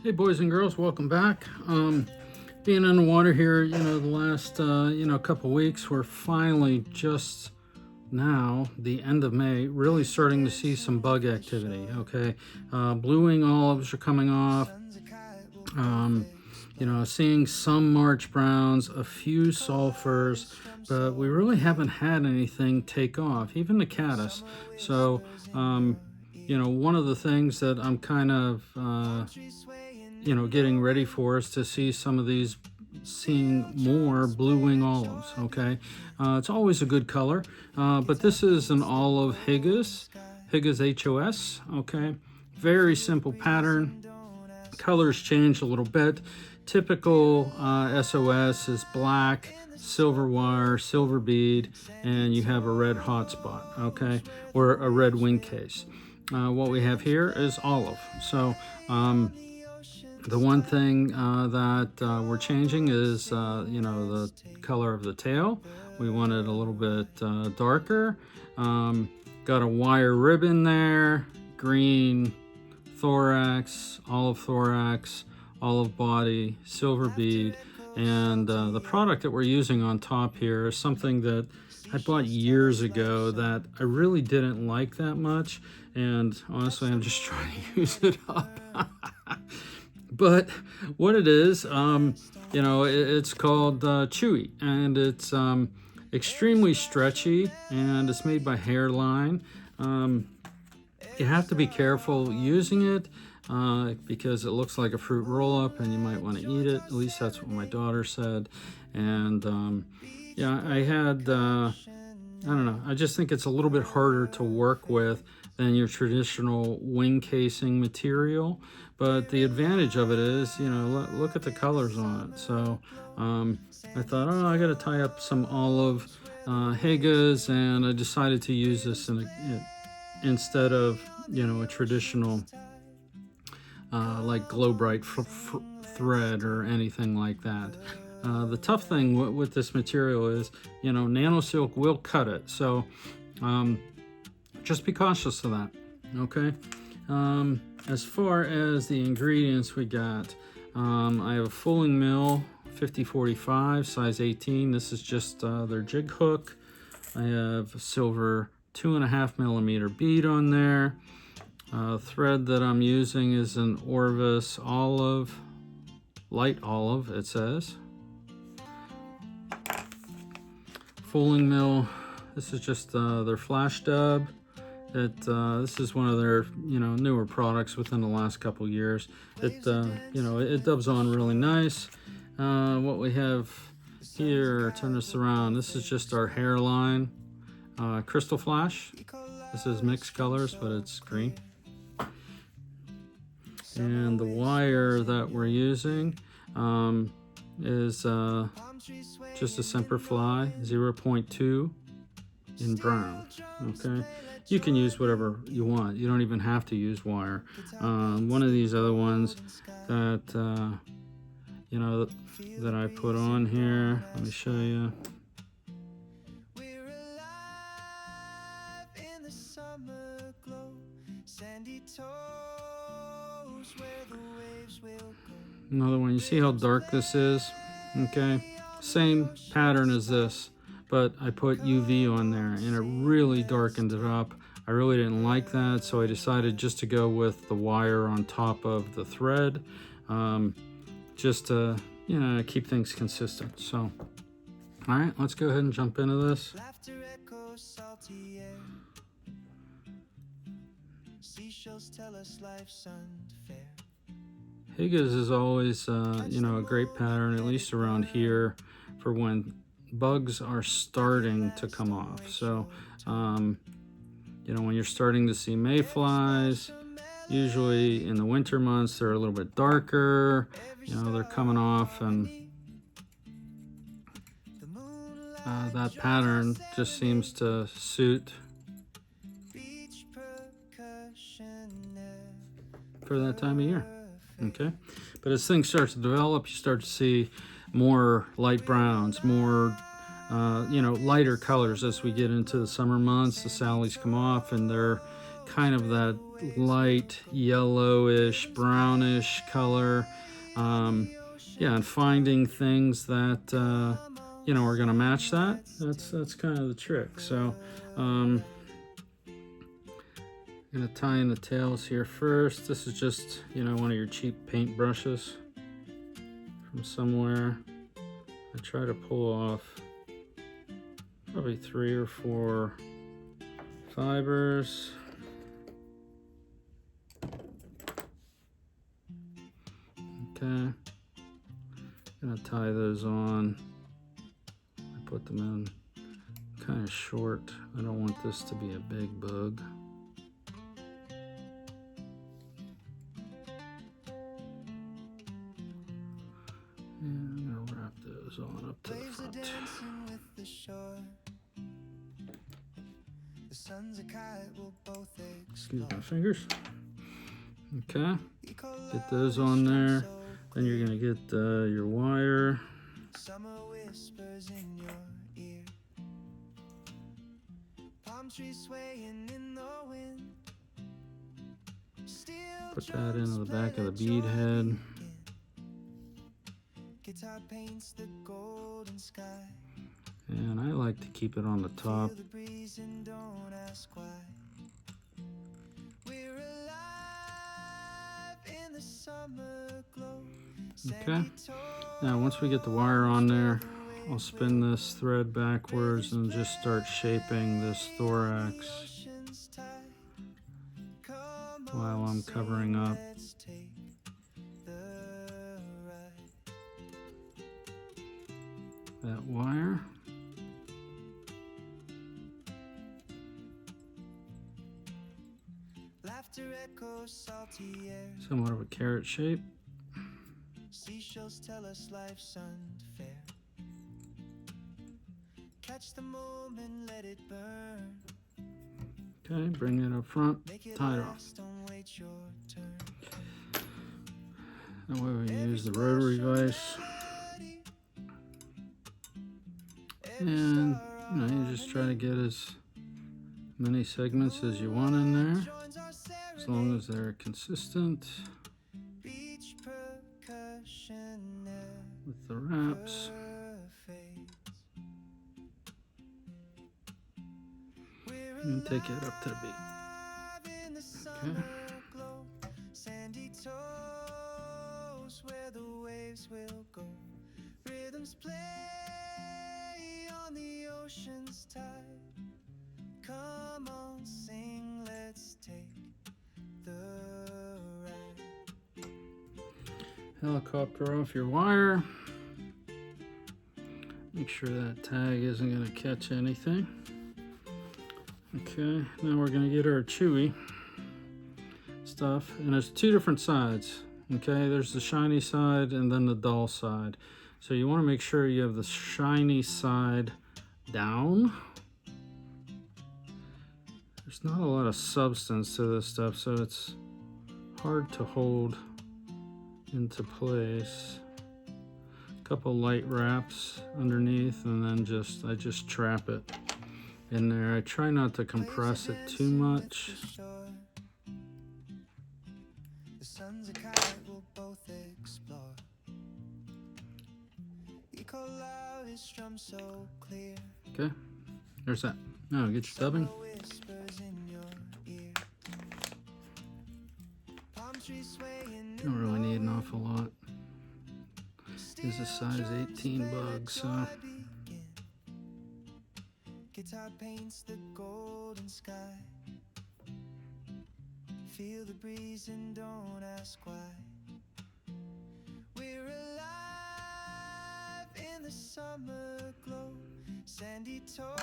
Hey boys and girls, welcome back. Being in the water here, the last couple weeks, we're finally just now, the end of May, really starting to see some bug activity. Okay, blue wing olives are coming off. Seeing some March browns, a few sulfurs, but we really haven't had anything take off, even the caddis. So, one of the things that I'm kind of getting ready for is to see some of these, seeing more blue wing olives. Okay, it's always a good color, but this is an olive Higa's HOS. Okay, very simple pattern. Colors change a little bit. Typical SOS is black, silver wire, silver bead, and you have a red hotspot, okay, or a red wing case. What we have here is olive. So the one thing that we're changing is, the color of the tail. We want it a little bit darker. Got a wire ribbon there, green thorax, olive body, silver bead, and the product that we're using on top here is something that I bought years ago that I really didn't like that much, and honestly I'm just trying to use it up. But what it is, it's called Chewy, and it's extremely stretchy, and it's made by Hairline. You have to be careful using it because it looks like a fruit roll-up and you might want to eat it. At least that's what my daughter said. And I had, I don't know, I just think it's a little bit harder to work with than your traditional wing casing material. But the advantage of it is, look at the colors on it. So I thought, I got to tie up some olive Higas, and I decided to use this instead of, a traditional like Glow Bright thread or anything like that. The tough thing with this material is, nano silk will cut it. So just be cautious of that. Okay. As far as the ingredients we got, I have a Fulling Mill 5045 size 18. This is just their jig hook. I have a silver 2.5mm bead on there. Thread that I'm using is an Orvis olive, light olive it says. Fulling Mill, this is just their flash dub. This is one of their newer products within the last couple years. It dubs on really nice. What we have here, turn this around, this is just our Hairline crystal flash. This is mixed colors, but it's green. And the wire that we're using is just a Semperfly 0.2 in brown. Okay, you can use whatever you want. You don't even have to use wire. One of these other ones that that I put on here, let me show you. Another one. You see how dark this is? Okay, same pattern as this, but I put UV on there and it really darkened it up. I really didn't like that, so I decided just to go with the wire on top of the thread, just to keep things consistent. So all right, let's go ahead and jump into this. Higa's is always, a great pattern, at least around here, for when bugs are starting to come off. So, when you're starting to see mayflies, usually in the winter months, they're a little bit darker, they're coming off, and that pattern just seems to suit for that time of year. Okay, but as things start to develop, you start to see more light browns, more lighter colors as we get into the summer months. The sallies come off and they're kind of that light yellowish, brownish color. Yeah, and finding things that you know, are going to match that. That's kind of the trick. So I'm going to tie in the tails here first. This is just, you know, one of your cheap paint brushes from somewhere. I try to pull off probably 3 or 4 fibers. Okay, gonna tie those on. I put them in kind of short. I don't want this to be a big bug. And I'm gonna wrap those on up to the front. Excuse my fingers. Okay, get those on there. Then you're gonna get your wire. Put that into the back of the bead head. And I like to keep it on the top. Okay, now once we get the wire on there, I'll spin this thread backwards and just start shaping this thorax while I'm covering up. That wire. Somewhat of a carrot shape. Seashells tell us life's unfair. Catch the moment, let it burn. Okay, bring it up front, tie it off. That way we use the rotary vise. And you know, you just try to get as many segments as you want in there, as long as they're consistent with the wraps. And take it up to the beat. Okay. Sandy toes where the waves will go. Rhythms play on the ocean's tide. Come on, sing, let's take the ride. Helicopter off your wire. Make sure that tag isn't going to catch anything. Okay, now we're going to get our chewy stuff, and there's 2 different sides. Okay, there's the shiny side and then the dull side. So you want to make sure you have the shiny side down. There's not a lot of substance to this stuff, so it's hard to hold into place. A couple light wraps underneath, and then I just trap it in there. I try not to compress it too much. Okay, there's that. Now get your dubbing. Don't really need an awful lot. It's a size 18 bug, so. Guitar paints the golden sky. Feel the breeze and don't ask why. We're alive in the summer glow. Sandy toes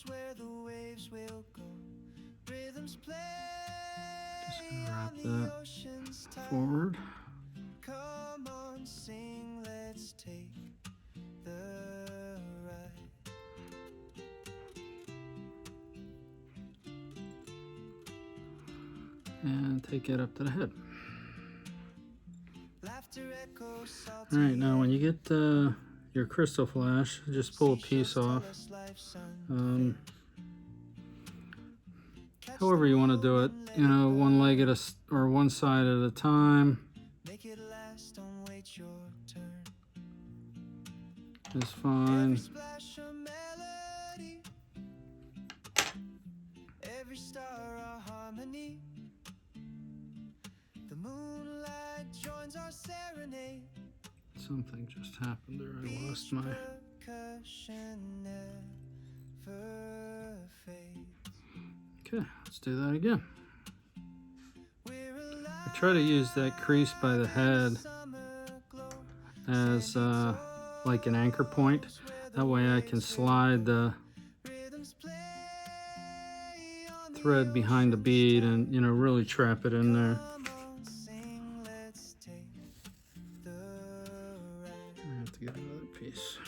where the waves will go. Rhythms play. Just gonna wrap that forward. Come on, sing, let's take the ride. And take it up to the head. All right, now when you get your crystal flash, just pull a piece off. However you want to do it, you know, one leg at a or one side at a time. Make it last, don't wait your turn. Is fine. Every splash of melody, every star a harmony. The moonlight joins our serenade. Something just happened there. I lost my. Okay, let's do that again. I try to use that crease by the head as like an anchor point. That way I can slide the thread behind the bead and, you know, really trap it in there. I have to get another piece.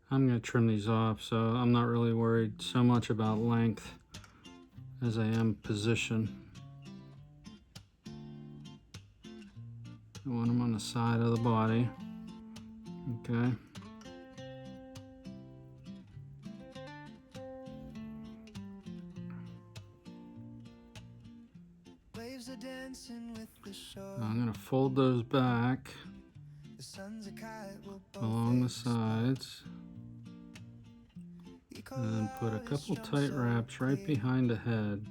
I'm going to trim these off, so I'm not really worried so much about length as I am position. I want them on the side of the body. Okay. I'm going to fold those back along the sides and then put a couple tight wraps right behind the head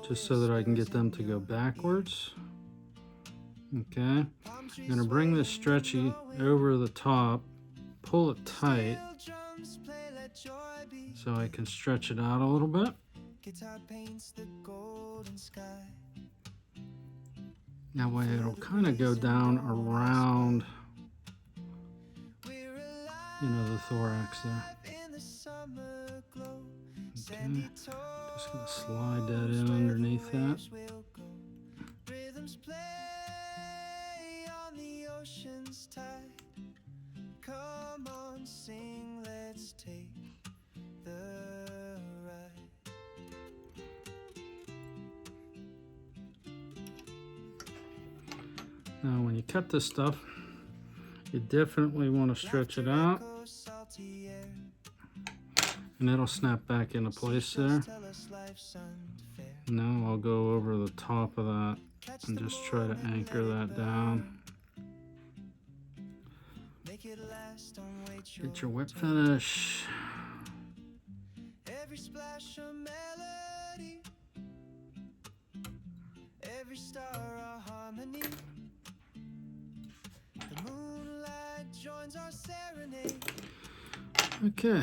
just so that I can get them to go backwards. Okay, I'm going to bring this stretchy over the top, pull it tight so I can stretch it out a little bit. That way it'll kind of go down around, you know, the thorax there. Okay, just going to slide that in underneath that. Come on, sing, let's take the ride. Now when you cut this stuff, you definitely want to stretch it out, and it'll snap back into place there. Now I'll go over the top of that and just try to anchor that down. Get your whip finish. Every splash of melody, every star a harmony. The moonlight joins our serenade. Okay,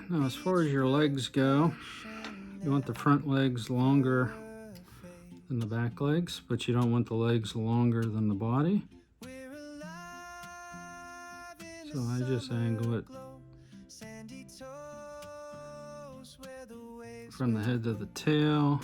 now as far as your legs go, you want the front legs longer than the back legs, but you don't want the legs longer than the body. So I just angle it from the head to the tail.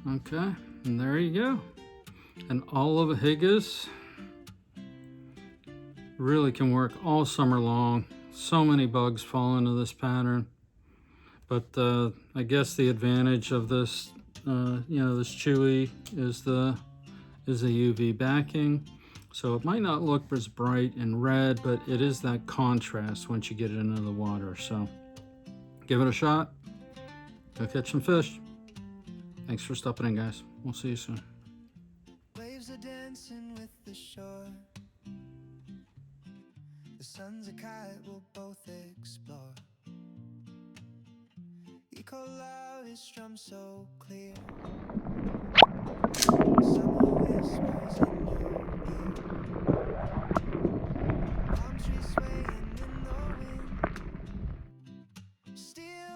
Okay, and there you go. And all of the Higas really can work all summer long. So many bugs fall into this pattern. But I guess the advantage of this, you know, this chewy is the UV backing. So it might not look as bright and red, but it is that contrast once you get it into the water. So give it a shot. Go catch some fish. Thanks for stopping in, guys. We'll see you soon. Waves are dancing with the shore. The sun's a kite, we'll both explore. He called out his drum so clear.